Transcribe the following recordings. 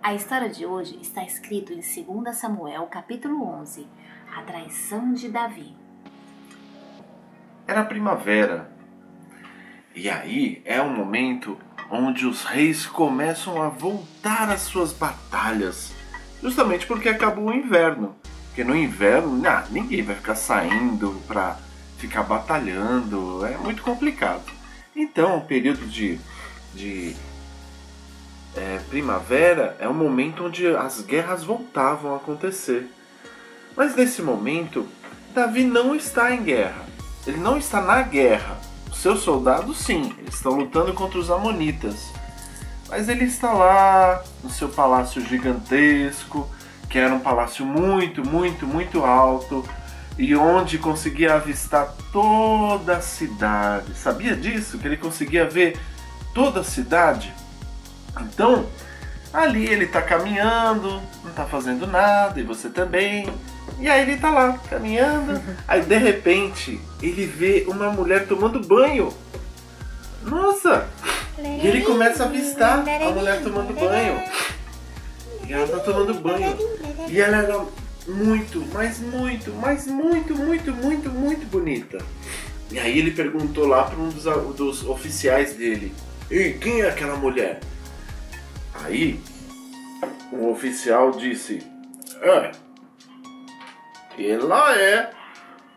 A história de hoje está escrita em 2 Samuel, capítulo 11, a traição de Davi. Era primavera, e aí é um momento onde os reis começam a voltar às suas batalhas, justamente porque acabou o inverno. Porque no inverno, ninguém vai ficar saindo para ficar batalhando, é muito complicado. Então, o período de primavera é um momento onde as guerras voltavam a acontecer. Mas nesse momento, Davi não está em guerra. Ele não está na guerra. Os seus soldados, sim, eles estão lutando contra os amonitas. Mas ele está lá no seu palácio gigantesco, que era um palácio muito, muito, muito alto, e onde conseguia avistar toda a cidade. Sabia disso? Que ele conseguia ver toda a cidade? Então, ali ele está caminhando, não está fazendo nada, e você também. E aí ele está lá, caminhando. Aí de repente, ele vê uma mulher tomando banho. Nossa! E ele começa a avistar a mulher tomando banho. E ela está tomando banho. E ela era muito, mas muito, mas muito, muito, muito, muito bonita. E aí ele perguntou lá para um dos oficiais dele: "E quem é aquela mulher?" Aí o oficial disse: ela é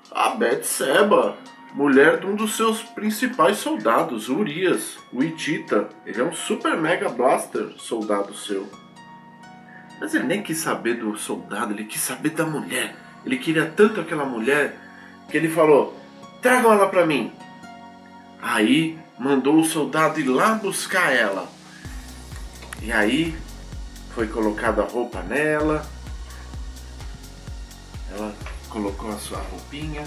a Betseba, mulher de um dos seus principais soldados, Urias, o Hitita. Ele é um super mega blaster soldado seu. Mas ele nem quis saber do soldado, ele quis saber da mulher. Ele queria tanto aquela mulher que ele falou: "Tragam ela pra mim." Aí mandou o soldado ir lá buscar ela. E aí foi colocada a roupa nela. Ela colocou a sua roupinha,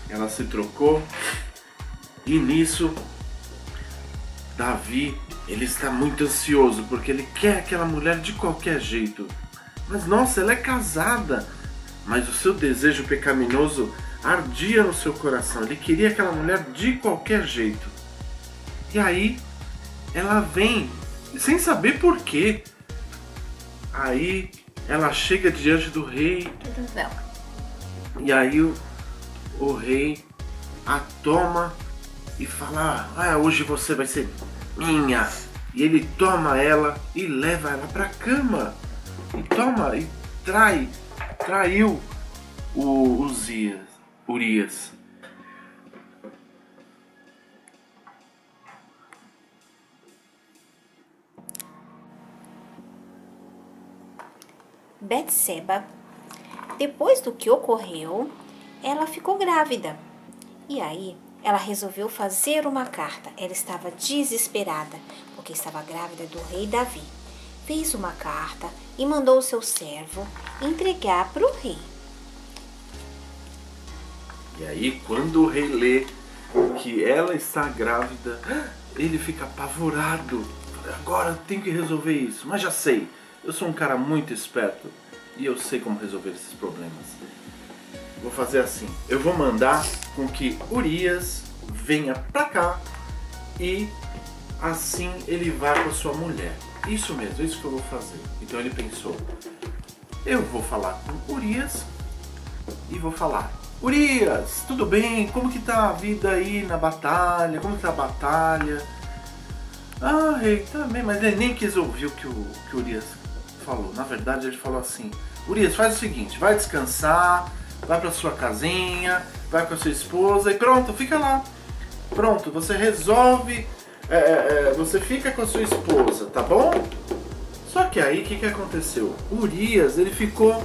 ela se trocou, e nisso Davi, ele está muito ansioso porque ele quer aquela mulher de qualquer jeito. Mas nossa, ela é casada, mas o seu desejo pecaminoso ardia no seu coração. Ele queria aquela mulher de qualquer jeito. E aí ela vem sem saber por quê. Aí ela chega diante do rei. E aí o rei a toma e fala: hoje você vai ser minha. E ele toma ela e leva ela pra cama. E traiu o Urias. Betseba, depois do que ocorreu, ela ficou grávida. E aí, ela resolveu fazer uma carta. Ela estava desesperada, porque estava grávida do rei Davi. Fez uma carta e mandou o seu servo entregar para o rei. E aí, quando o rei lê que ela está grávida, ele fica apavorado. Agora eu tenho que resolver isso, mas já sei. Eu sou um cara muito esperto e eu sei como resolver esses problemas. Vou fazer assim: eu vou mandar com que Urias venha pra cá e assim ele vai com a sua mulher. Isso mesmo, é isso que eu vou fazer. Então ele pensou: eu vou falar com Urias e vou falar: Urias, tudo bem? Como que tá a vida aí na batalha? Como que tá a batalha? Rei, tá bem, mas ele nem quis ouvir o que o Urias falou. Na verdade ele falou assim: Urias, faz o seguinte, vai descansar, vai pra sua casinha, vai com a sua esposa e pronto, fica lá. Pronto, você resolve, você fica com a sua esposa, tá bom? Só que aí, o que aconteceu? Urias, ele ficou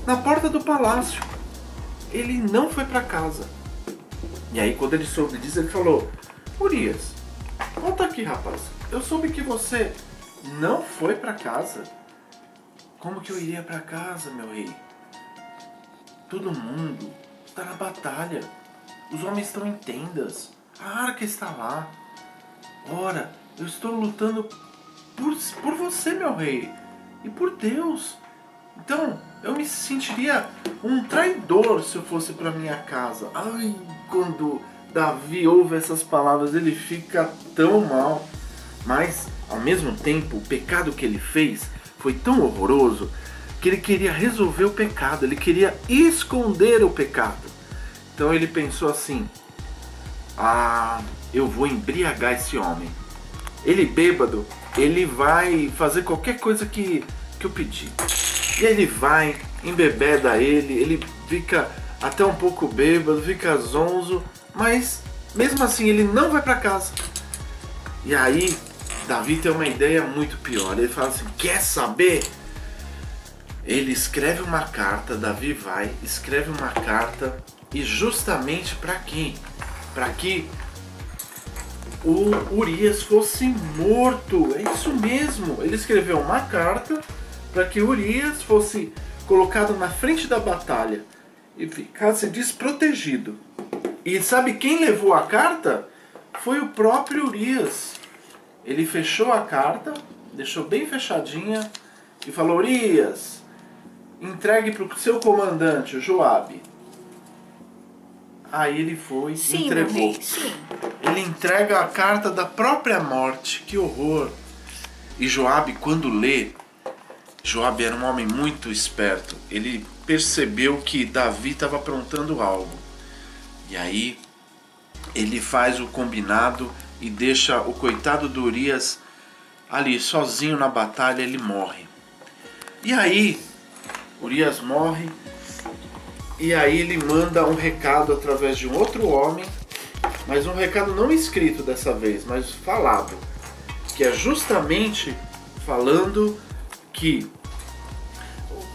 na porta do palácio. Ele não foi pra casa. E aí, quando ele soube disso, ele falou: Urias, conta aqui, rapaz. Eu soube que você não foi pra casa. Como que eu iria pra casa, meu rei? Todo mundo está na batalha. Os homens estão em tendas. A arca está lá. Ora, eu estou lutando por você, meu rei. E por Deus. Então, eu me sentiria um traidor se eu fosse para minha casa. Quando Davi ouve essas palavras, ele fica tão mal. Mas, ao mesmo tempo, o pecado que ele fez foi tão horroroso que ele queria resolver o pecado, ele queria esconder o pecado. Então ele pensou assim: eu vou embriagar esse homem. Ele bêbado, ele vai fazer qualquer coisa que eu pedir. E ele vai, embebeda ele fica até um pouco bêbado, fica zonzo, mas mesmo assim ele não vai para casa. E aí Davi tem uma ideia muito pior. Ele fala assim: quer saber? Ele escreve uma carta, Davi vai, escreve uma carta, e justamente para quem? Para que o Urias fosse morto. É isso mesmo. Ele escreveu uma carta para que Urias fosse colocado na frente da batalha e ficasse desprotegido. E sabe quem levou a carta? Foi o próprio Urias. Ele fechou a carta, deixou bem fechadinha e falou: Urias, entregue para o seu comandante, o Joabe. Aí ele foi e entregou. Rei, sim. Ele entrega a carta da própria morte. Que horror! E Joabe, quando lê, Joabe era um homem muito esperto. Ele percebeu que Davi estava aprontando algo. E aí ele faz o combinado e deixa o coitado do Urias ali sozinho na batalha. Ele morre. E aí Urias morre. E aí ele manda um recado através de um outro homem, mas um recado não escrito dessa vez, mas falado, que é justamente falando que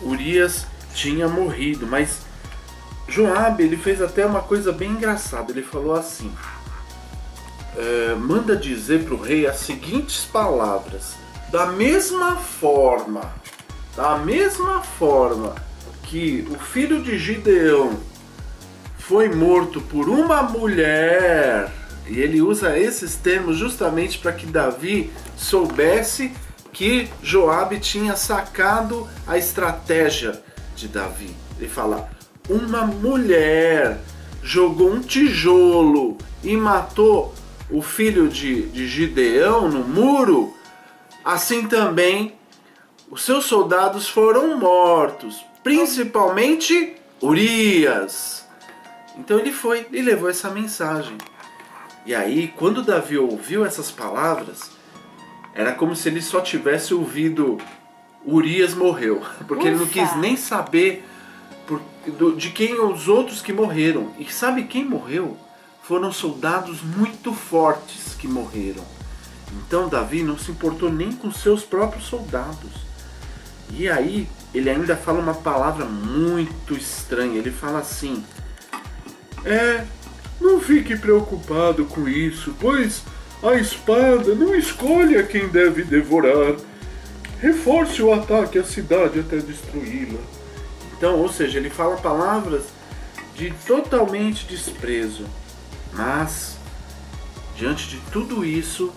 Urias tinha morrido. Mas Joabe, ele fez até uma coisa bem engraçada. Ele falou assim: manda dizer para o rei as seguintes palavras: da mesma forma que o filho de Gideão foi morto por uma mulher. E ele usa esses termos justamente para que Davi soubesse que Joabe tinha sacado a estratégia de Davi. Ele fala: uma mulher jogou um tijolo e matou o filho de Gideão no muro, assim também os seus soldados foram mortos, principalmente Urias. Então ele foi e levou essa mensagem. E aí, quando Davi ouviu essas palavras, era como se ele só tivesse ouvido Urias morreu, porque ele não quis nem saber de quem os outros que morreram. E sabe quem morreu? Foram soldados muito fortes que morreram. Então Davi não se importou nem com seus próprios soldados. E aí ele ainda fala uma palavra muito estranha. Ele fala assim: não fique preocupado com isso, pois a espada não escolhe a quem deve devorar. Reforce o ataque à cidade até destruí-la. Então, ou seja, ele fala palavras de totalmente desprezo. Mas, diante de tudo isso,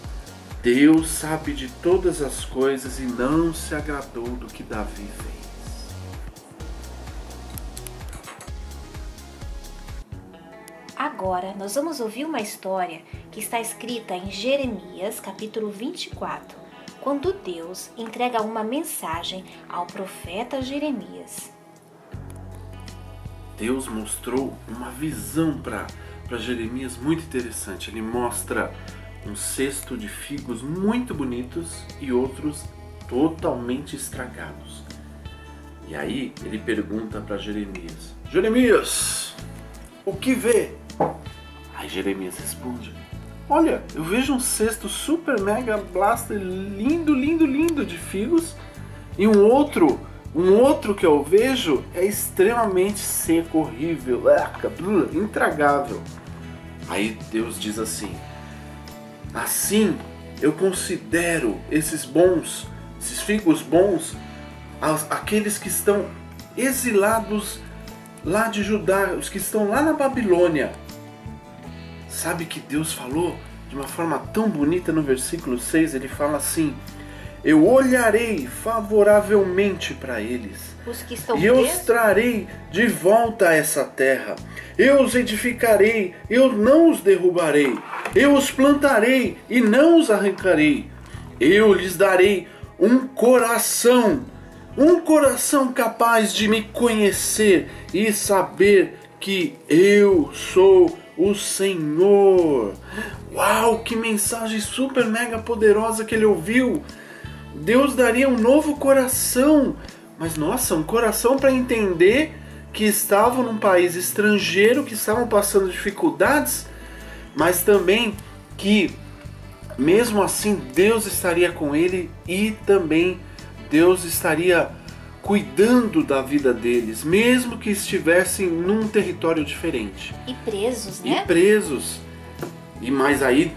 Deus sabe de todas as coisas e não se agradou do que Davi fez. Agora nós vamos ouvir uma história que está escrita em Jeremias, capítulo 24, quando Deus entrega uma mensagem ao profeta Jeremias. Deus mostrou uma visão para Jeremias muito interessante. Ele mostra um cesto de figos muito bonitos e outros totalmente estragados. E aí ele pergunta para Jeremias: Jeremias, o que vê? Aí Jeremias responde: olha, eu vejo um cesto super mega blaster lindo, lindo, lindo de figos, e um outro que eu vejo é extremamente seco, horrível, intragável. Aí Deus diz assim: assim eu considero esses figos bons, aqueles que estão exilados lá de Judá, os que estão lá na Babilônia. Sabe que Deus falou de uma forma tão bonita no versículo 6, ele fala assim: eu olharei favoravelmente para eles, e eu os trarei de volta a essa terra. Eu os edificarei, eu não os derrubarei. Eu os plantarei e não os arrancarei. Eu lhes darei um coração capaz de me conhecer e saber que eu sou o Senhor. Uau, que mensagem super mega poderosa que ele ouviu. Deus daria um novo coração, mas nossa, um coração para entender que estavam num país estrangeiro, que estavam passando dificuldades, mas também que mesmo assim Deus estaria com ele e também Deus estaria cuidando da vida deles, mesmo que estivessem num território diferente. E presos, né? E presos. E mais aí,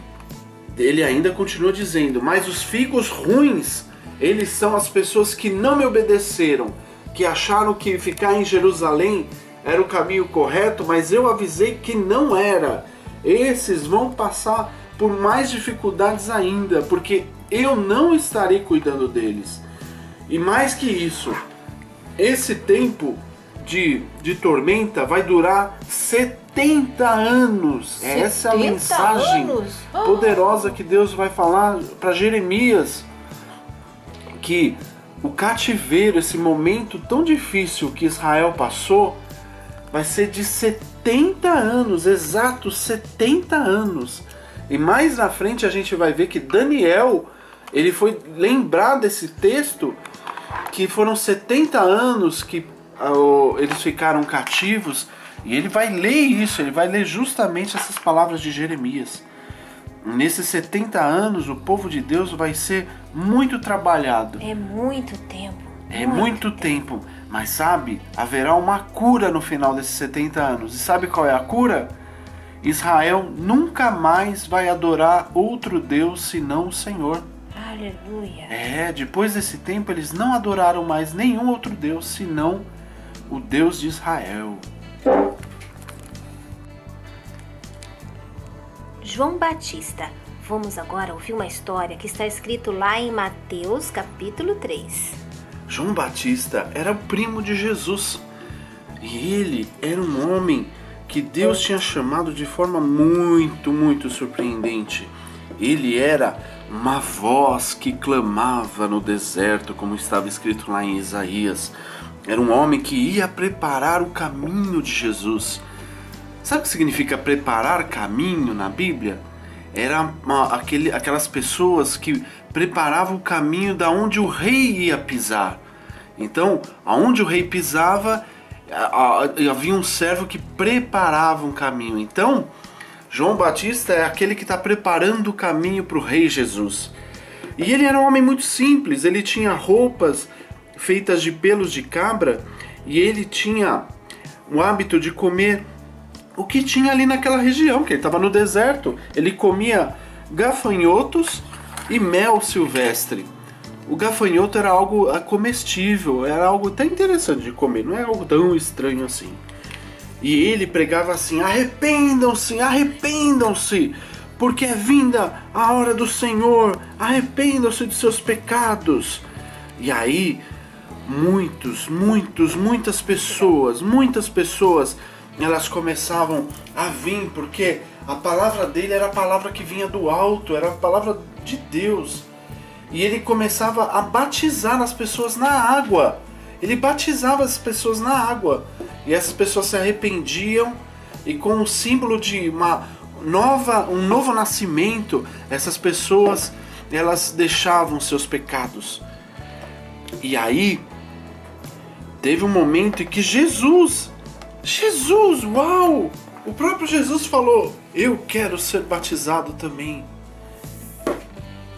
ele ainda continua dizendo, mas os figos ruins, eles são as pessoas que não me obedeceram, que acharam que ficar em Jerusalém era o caminho correto, mas eu avisei que não era. Esses vão passar por mais dificuldades ainda, porque eu não estarei cuidando deles. E mais que isso, esse tempo de tormenta vai durar 70 anos. Essa é a mensagem poderosa que Deus vai falar para Jeremias, que o cativeiro, esse momento tão difícil que Israel passou, vai ser de 70 anos, exatos 70 anos. E mais na frente a gente vai ver que Daniel, ele foi lembrar desse texto, que foram 70 anos que eles ficaram cativos, e ele vai ler isso, ele vai ler justamente essas palavras de Jeremias. Nesses 70 anos, o povo de Deus vai ser muito trabalhado. É muito tempo. É muito tempo. Mas sabe, haverá uma cura no final desses 70 anos. E sabe qual é a cura? Israel nunca mais vai adorar outro Deus senão o Senhor. Aleluia. Depois desse tempo eles não adoraram mais nenhum outro Deus senão o Deus de Israel. João Batista. Vamos agora ouvir uma história que está escrito lá em Mateus capítulo 3. João Batista era o primo de Jesus. E ele era um homem que Deus tinha chamado de forma muito, muito surpreendente. Ele era uma voz que clamava no deserto, como estava escrito lá em Isaías. Era um homem que ia preparar o caminho de Jesus. Sabe o que significa preparar caminho na Bíblia? Era aquelas pessoas que preparavam o caminho da onde o rei ia pisar. Então, aonde o rei pisava, havia um servo que preparava um caminho. Então, João Batista é aquele que está preparando o caminho para o rei Jesus. E ele era um homem muito simples, ele tinha roupas feitas de pelos de cabra e ele tinha o hábito de comer o que tinha ali naquela região, que ele estava no deserto. Ele comia gafanhotos e mel silvestre. O gafanhoto era algo comestível, era algo até interessante de comer, não é algo tão estranho assim. E ele pregava assim: arrependam-se, arrependam-se, porque é vinda a hora do Senhor, arrependam-se de seus pecados. E aí, muitas pessoas, elas começavam a vir, porque a palavra dele era a palavra que vinha do alto, era a palavra de Deus. E ele começava a batizar as pessoas na água. Ele batizava as pessoas na água. E essas pessoas se arrependiam, e com o símbolo de um novo nascimento, essas pessoas, elas deixavam seus pecados. E aí, teve um momento em que Jesus, uau! O próprio Jesus falou: eu quero ser batizado também.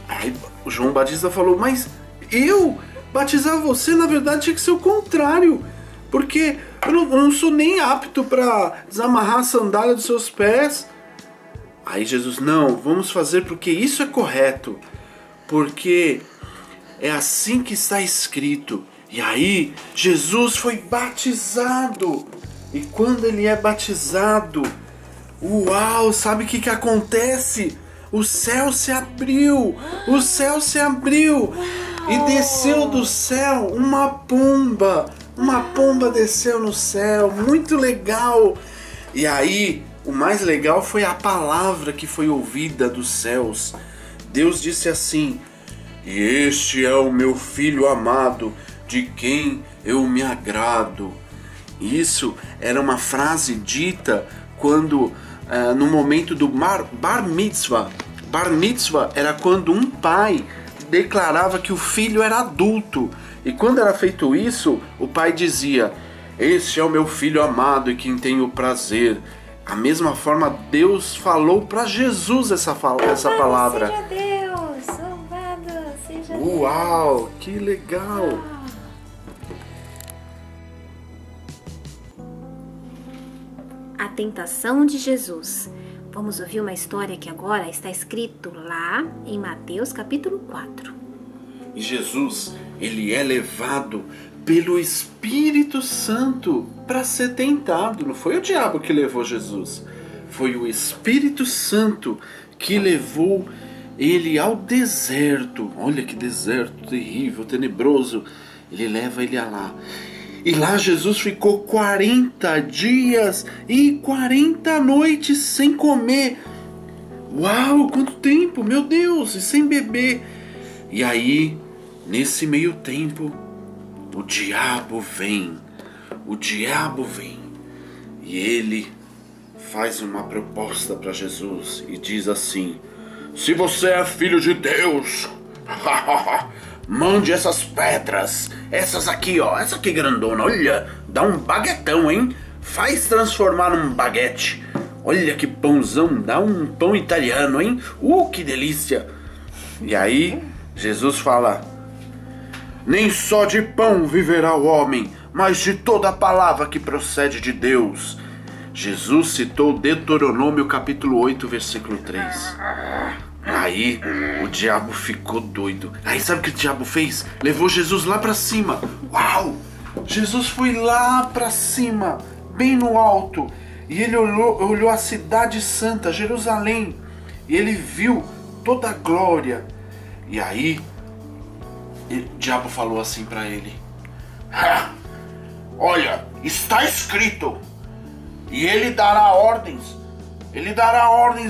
Aí o João Batista falou: mas eu batizar você, na verdade tinha que ser o contrário, porque eu não sou nem apto para desamarrar a sandália dos seus pés. Aí Jesus: não, vamos fazer porque isso é correto, porque é assim que está escrito. E aí Jesus foi batizado. E quando ele é batizado, uau, sabe o que acontece? O céu se abriu, e desceu do céu uma pomba desceu no céu, muito legal. E aí, o mais legal foi a palavra que foi ouvida dos céus. Deus disse assim: E este é o meu filho amado, de quem eu me agrado. Isso era uma frase dita quando, no momento do bar mitzvah. Bar mitzvah era quando um pai declarava que o filho era adulto. E quando era feito isso, o pai dizia: este é o meu filho amado e quem tenho prazer. A mesma forma, Deus falou para Jesus essa palavra. Seja Deus, louvado seja Deus. Uau, que legal! A tentação de Jesus. Vamos ouvir uma história que agora está escrito lá em Mateus capítulo 4. E Jesus, ele é levado pelo Espírito Santo para ser tentado. Não foi o diabo que levou Jesus. Foi o Espírito Santo que levou ele ao deserto. Olha que deserto terrível, tenebroso. Ele leva ele lá. E lá Jesus ficou 40 dias e 40 noites sem comer. Uau, quanto tempo, meu Deus, e sem beber. E aí, nesse meio tempo, o diabo vem. E ele faz uma proposta para Jesus e diz assim: se você é filho de Deus, mande essas pedras, essas aqui, ó, essa aqui grandona, olha, dá um baguetão, hein? Faz transformar num baguete. Olha que pãozão, dá um pão italiano, hein? Que delícia! E aí, Jesus fala: nem só de pão viverá o homem, mas de toda a palavra que procede de Deus. Jesus citou Deuteronômio capítulo 8, versículo 3. Aí o diabo ficou doido. Aí sabe o que o diabo fez? Levou Jesus lá pra cima. Uau! Jesus foi lá pra cima, bem no alto. E ele olhou a cidade santa, Jerusalém. E ele viu toda a glória. E aí o diabo falou assim pra ele: olha, está escrito. E ele dará ordens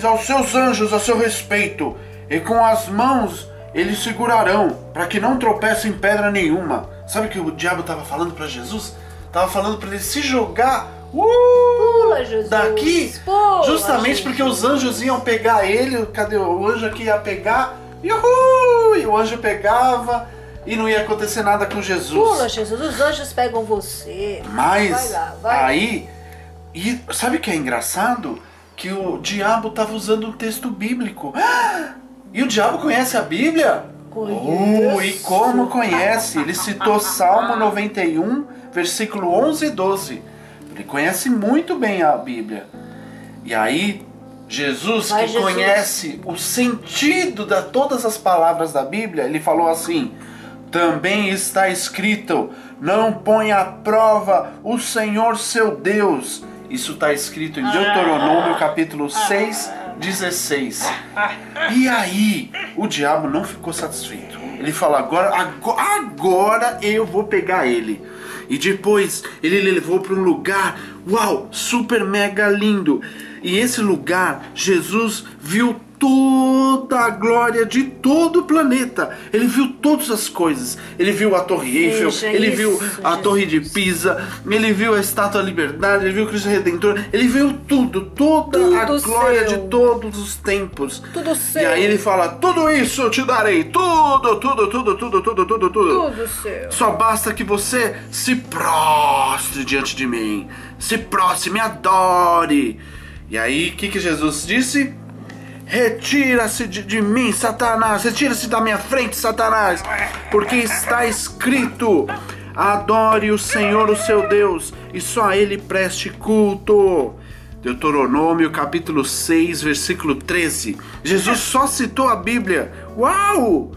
aos seus anjos a seu respeito, e com as mãos eles segurarão, para que não tropece em pedra nenhuma. Sabe o que o diabo estava falando para Jesus? Estava falando para ele se jogar Pula, Jesus, daqui, pula, justamente Jesus. Porque os anjos iam pegar ele. Cadê o anjo aqui? Ia pegar, e o anjo pegava e não ia acontecer nada com Jesus. Pula, Jesus, os anjos pegam você. Mas vai lá. Aí, e sabe o que é engraçado? Que o diabo estava usando um texto bíblico. E o diabo conhece a Bíblia? Conheço. E como conhece? Ele citou Salmo 91, versículo 11 e 12. Ele conhece muito bem a Bíblia. E aí, Jesus, Vai, que Jesus. conhece o sentido de todas as palavras da Bíblia, ele falou assim: também está escrito, não ponha à prova o Senhor seu Deus. Isso está escrito em Deuteronômio capítulo 6, 16. E aí, o diabo não ficou satisfeito. Ele falou: agora eu vou pegar ele. E depois ele levou para um lugar, uau, super mega lindo. E esse lugar, Jesus viu toda a glória de todo o planeta. Ele viu todas as coisas. Ele viu a Torre Eiffel, ele viu a Torre de Pisa, ele viu a Estátua da Liberdade, ele viu o Cristo Redentor, ele viu tudo, toda a glória de todos os tempos. Tudo seu. E aí ele fala: tudo isso eu te darei, tudo. Tudo seu. Só basta que você se prostre diante de mim, se prostre, me adore. E aí, o que Jesus disse? Retira-se de mim, Satanás. Retira-se da minha frente, Satanás. Porque está escrito: adore o Senhor, o seu Deus, e só a Ele preste culto. Deuteronômio capítulo 6, versículo 13. Jesus só citou a Bíblia. Uau!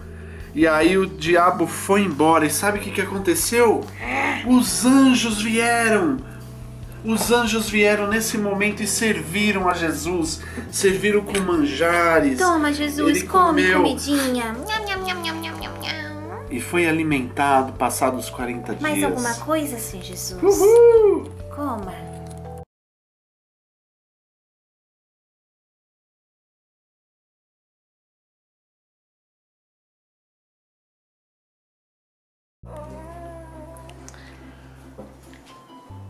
E aí o diabo foi embora. E sabe o que aconteceu? Os anjos vieram. Os anjos vieram nesse momento e serviram a Jesus. Serviram com manjares. Toma, Jesus, Ele come comeu comidinha. Nham, nham, nham, nham, nham, nham, nham. e foi alimentado passados 40 dias. Mais alguma coisa, Senhor Jesus? Uhul! Coma.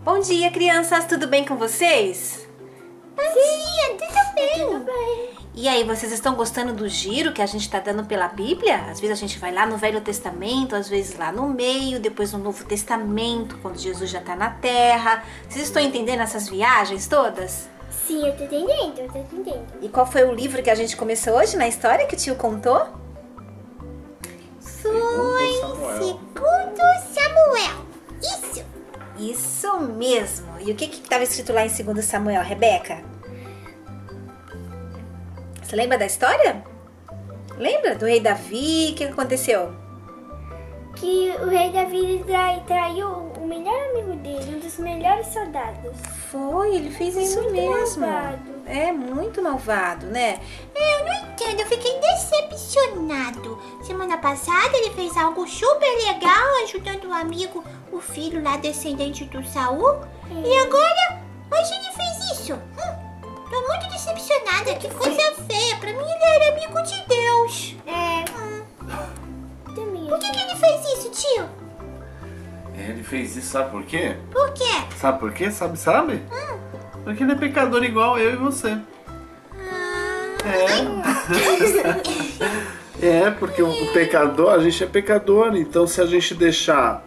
Bom dia, crianças, tudo bem com vocês? Bom dia, tudo bem? Tudo bem. E aí, vocês estão gostando do giro que a gente está dando pela Bíblia? Às vezes a gente vai lá no Velho Testamento, às vezes lá no meio, depois no Novo Testamento, quando Jesus já está na Terra. Vocês estão entendendo essas viagens todas? Sim, eu tô entendendo, E qual foi o livro que a gente começou hoje na história que o tio contou? Foi Segundo Samuel. Isso mesmo. E o que estava escrito lá em 2 Samuel, Rebeca? Você lembra da história? Lembra do rei Davi? O que aconteceu? Que o rei Davi traiu o melhor amigo dele, um dos melhores soldados. Foi, ele fez isso muito mesmo. malvado. É muito malvado, né? Eu não entendo, eu fiquei decepcionado. Semana passada ele fez algo super legal, ajudando um amigo, o filho lá descendente do Saul. E agora, hoje ele fez isso. Tô muito decepcionada, que coisa feia. Pra mim ele era amigo de Deus. Por que ele fez isso, tio? Ele fez isso, sabe por quê? Por quê? Sabe por quê? Sabe? Porque ele é pecador igual eu e você. Porque o pecador, a gente é pecador, então se a gente deixar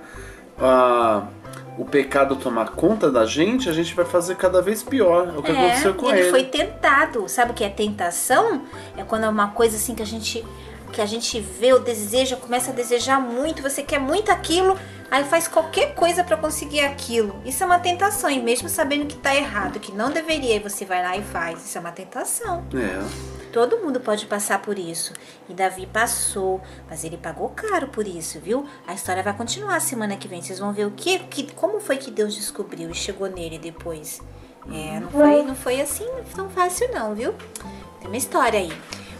o pecado tomar conta da gente, a gente vai fazer cada vez pior. É o que aconteceu com ele. Ele foi tentado. Sabe o que é tentação? É quando é uma coisa assim que a gente vê o desejo, começa a desejar muito, você quer muito aquilo, aí faz qualquer coisa para conseguir aquilo. Isso é uma tentação, e mesmo sabendo que tá errado, que não deveria, você vai lá e faz. Isso é uma tentação. Todo mundo pode passar por isso. E Davi passou, mas ele pagou caro por isso, viu? A história vai continuar semana que vem. Vocês vão ver como foi que Deus descobriu e chegou nele depois. Não foi assim tão fácil não, viu? Tem uma história aí.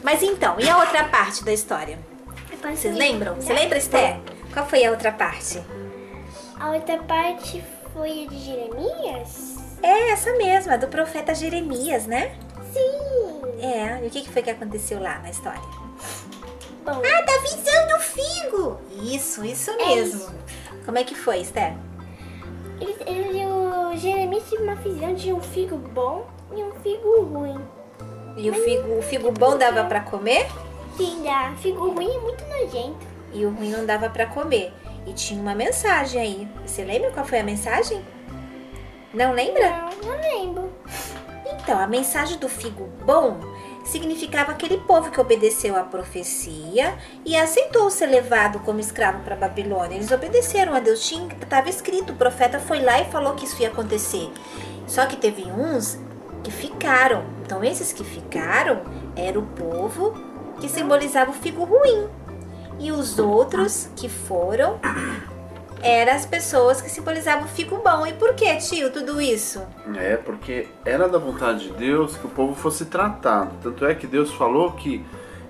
Mas então, e a outra parte da história? Vocês lembram? Você lembra, Esther? Qual foi a outra parte? A outra parte foi a de Jeremias? É, essa mesma, do profeta Jeremias, né? Sim. E o que foi que aconteceu lá na história? Bom, da visão do figo! Isso mesmo. Como é que foi, Esther? o Jeremias teve uma visão de um figo bom e um figo ruim. E o figo bom dava pra comer? Sim, dá. Figo ruim é muito nojento. E o ruim não dava pra comer. E tinha uma mensagem aí. Você lembra qual foi a mensagem? Não lembra? Não lembro. Então, a mensagem do figo bom significava aquele povo que obedeceu à profecia e aceitou ser levado como escravo para Babilônia. Eles obedeceram a Deus, estava escrito, o profeta foi lá e falou que isso ia acontecer. Só que teve uns que ficaram. Então, esses que ficaram era o povo que simbolizava o figo ruim. E os outros que foram eram as pessoas que simbolizavam o figo bom. E por que, tio, tudo isso? Porque era da vontade de Deus que o povo fosse tratado. Tanto é que Deus falou que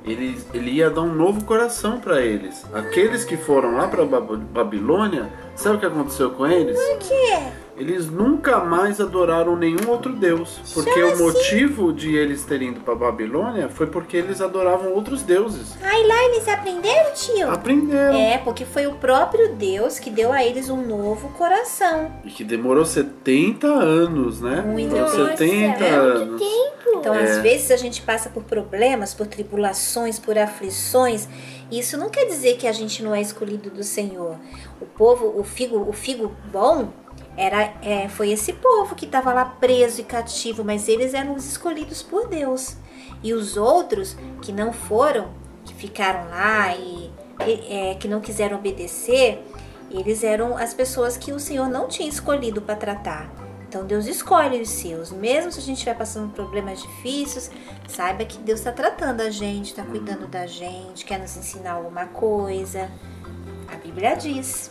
ele ia dar um novo coração para eles. Aqueles que foram lá para Babilônia, sabe o que aconteceu com eles? Por quê? Eles nunca mais adoraram nenhum outro Deus. Porque o motivo de eles terem ido para Babilônia foi porque eles adoravam outros deuses. Aí lá eles aprenderam, tio? Aprenderam. Porque foi o próprio Deus que deu a eles um novo coração. E que demorou 70 anos, né? Muito Então, 70 anos. Então, às vezes a gente passa por problemas, por tribulações, por aflições. E isso não quer dizer que a gente não é escolhido do Senhor. O figo bom foi esse povo que estava lá preso e cativo, mas eles eram os escolhidos por Deus. E os outros que não foram, que ficaram lá e que não quiseram obedecer, eles eram as pessoas que o Senhor não tinha escolhido para tratar. Então Deus escolhe os seus. Mesmo se a gente estiver passando por problemas difíceis, saiba que Deus está tratando a gente, está cuidando da gente, quer nos ensinar alguma coisa. A Bíblia diz.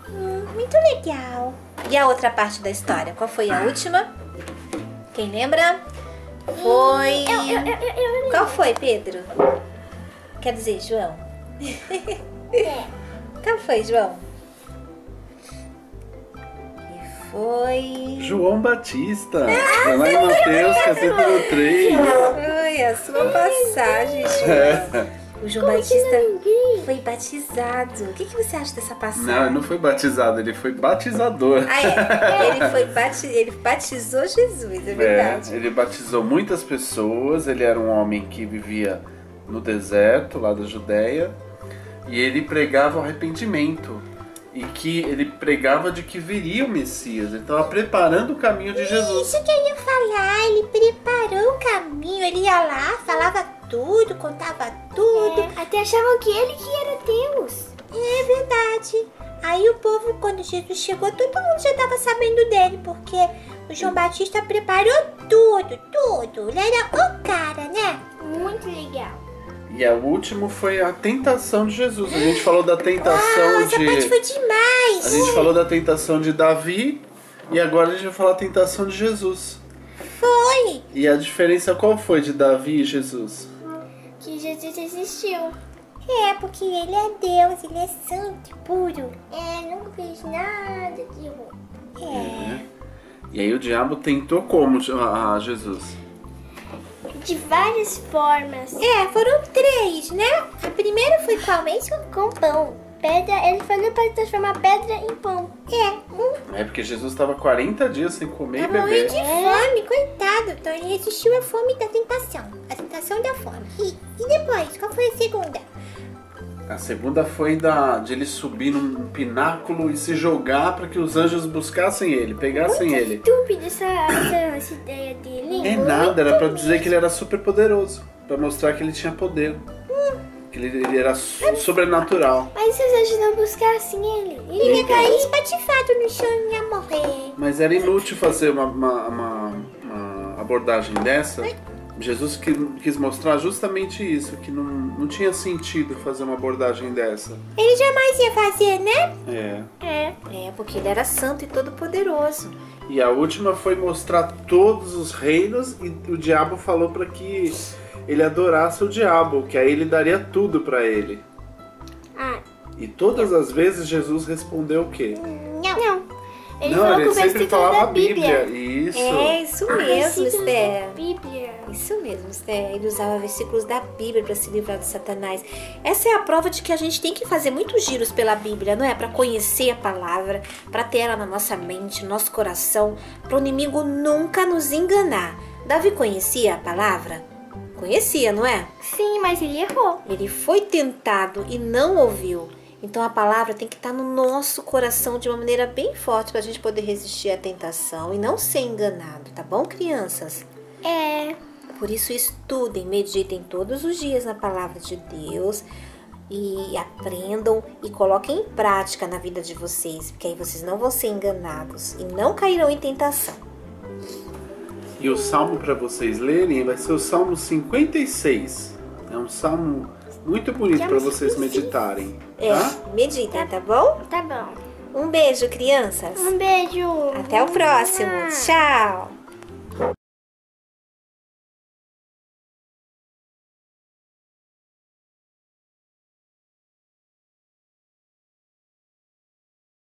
Muito legal. E a outra parte da história? Qual foi a última? Quem lembra? Foi... Qual foi, Pedro? Quer dizer, João? Qual foi, João? Foi... João Batista. Lá em Mateus, capítulo 3. Foi a sua passagem, João. O João Batista foi batizado. O que você acha dessa passagem? Não, ele não foi batizado, ele foi batizador. Ah, é? Ele batizou Jesus, é verdade. Ele batizou muitas pessoas, ele era um homem que vivia no deserto, lá da Judéia, e ele pregava o arrependimento. E que ele pregava de que viria o Messias. Ele estava preparando o caminho de Jesus. Isso que eu ia falar, ele preparou o caminho, ele ia lá, falava tudo, contava tudo. Até achavam que ele que era Deus. É verdade. Aí o povo, quando Jesus chegou, todo mundo já estava sabendo dele, porque o João Batista preparou tudo. Ele era o cara, né? Muito legal. E o último foi a tentação de Jesus. A gente falou da tentação Essa parte foi demais. A gente falou da tentação de Davi e agora a gente vai falar da tentação de Jesus. Foi. E a diferença qual foi de Davi e Jesus? Que Jesus existiu. É, porque ele é Deus, ele é santo e puro. Nunca fez nada de ruim. E aí o diabo tentou como a Jesus? De várias formas. Foram 3, né? A primeira foi qual mesmo? Com pão. Pedra, ele falou para transformar pedra em pão. É porque Jesus estava 40 dias sem comer e Tá morrendo de beber. fome, coitado. Então ele resistiu à fome da tentação. A tentação da fome. E depois, qual foi a segunda? A segunda foi de ele subir num pináculo e se jogar para que os anjos buscassem ele, pegassem ele. Estúpido essa ideia dele. É nada, era para dizer que ele era super poderoso, para mostrar que ele tinha poder, que ele era sobrenatural. Mas se os anjos não buscassem ele? Ele ia cair espatifado no chão e ia morrer. Mas era inútil fazer uma abordagem dessa. Jesus quis mostrar justamente isso, que não tinha sentido fazer uma abordagem dessa. Ele jamais ia fazer, né? É. Porque ele era santo e todo poderoso. E a última foi mostrar todos os reinos e o diabo falou para que ele adorasse o diabo, que aí ele daria tudo para ele. E todas as vezes Jesus respondeu o quê? Não. Ele falou ele com o sempre versículo falava da a Bíblia. Bíblia. Isso. É isso mesmo, Versículos Esther. da Bíblia. Isso mesmo, Esther. Ele usava versículos da Bíblia para se livrar de Satanás. Essa é a prova de que a gente tem que fazer muitos giros pela Bíblia, não é? Para conhecer a palavra, para ter ela na nossa mente, no nosso coração, para o inimigo nunca nos enganar. Davi conhecia a palavra? Conhecia, não é? Sim, mas ele errou. Ele foi tentado e não ouviu. Então a palavra tem que estar no nosso coração de uma maneira bem forte para a gente poder resistir à tentação e não ser enganado, tá bom, crianças? Por isso estudem, meditem todos os dias na palavra de Deus e aprendam e coloquem em prática na vida de vocês, porque aí vocês não vão ser enganados e não cairão em tentação. E o salmo para vocês lerem vai ser o Salmo 56. É um salmo muito bonito para vocês meditarem. Tá? Meditem, tá bom? Tá bom. Um beijo, crianças. Um beijo. Até o próximo. Tchau.